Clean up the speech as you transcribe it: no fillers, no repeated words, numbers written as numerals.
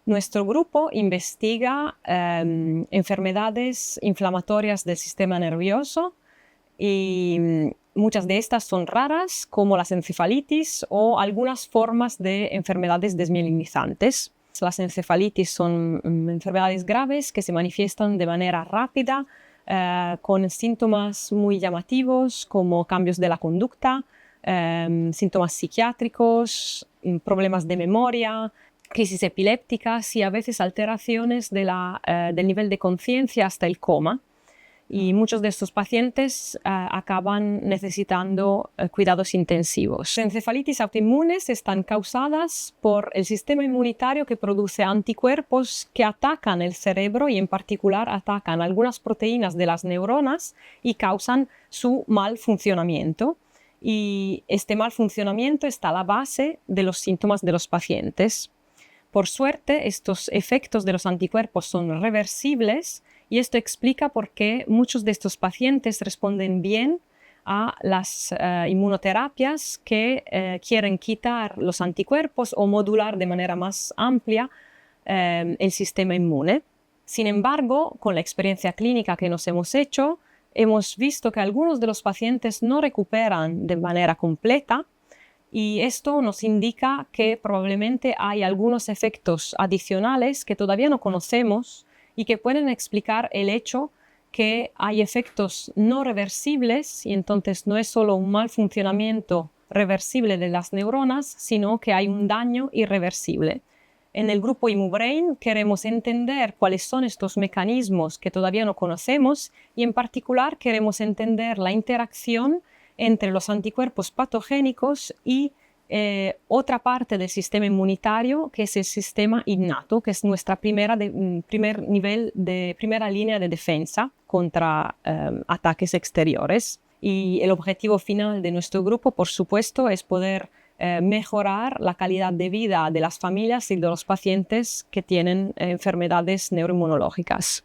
Nuestro grupo investiga enfermedades inflamatorias del sistema nervioso y muchas de estas son raras, como las encefalitis o algunas formas de enfermedades desmielinizantes. Las encefalitis son enfermedades graves que se manifiestan de manera rápida, con síntomas muy llamativos como cambios de la conducta, síntomas psiquiátricos, problemas de memoria, crisis epilépticas y a veces alteraciones del nivel de conciencia hasta el coma. Y muchos de estos pacientes acaban necesitando cuidados intensivos. Las encefalitis autoinmunes están causadas por el sistema inmunitario que produce anticuerpos que atacan el cerebro y en particular atacan algunas proteínas de las neuronas y causan su mal funcionamiento. Y este mal funcionamiento está a la base de los síntomas de los pacientes. Por suerte, estos efectos de los anticuerpos son reversibles y esto explica por qué muchos de estos pacientes responden bien a las inmunoterapias que quieren quitar los anticuerpos o modular de manera más amplia el sistema inmune. Sin embargo, con la experiencia clínica que nos hemos hecho, hemos visto que algunos de los pacientes no recuperan de manera completa. Y esto nos indica que probablemente hay algunos efectos adicionales que todavía no conocemos y que pueden explicar el hecho que hay efectos no reversibles y entonces no es solo un mal funcionamiento reversible de las neuronas, sino que hay un daño irreversible. En el grupo ImuBrain queremos entender cuáles son estos mecanismos que todavía no conocemos y en particular queremos entender la interacción entre los anticuerpos patogénicos y otra parte del sistema inmunitario, que es el sistema innato, que es nuestra primera línea de defensa contra ataques exteriores. Y el objetivo final de nuestro grupo, por supuesto, es poder mejorar la calidad de vida de las familias y de los pacientes que tienen enfermedades neuroinmunológicas.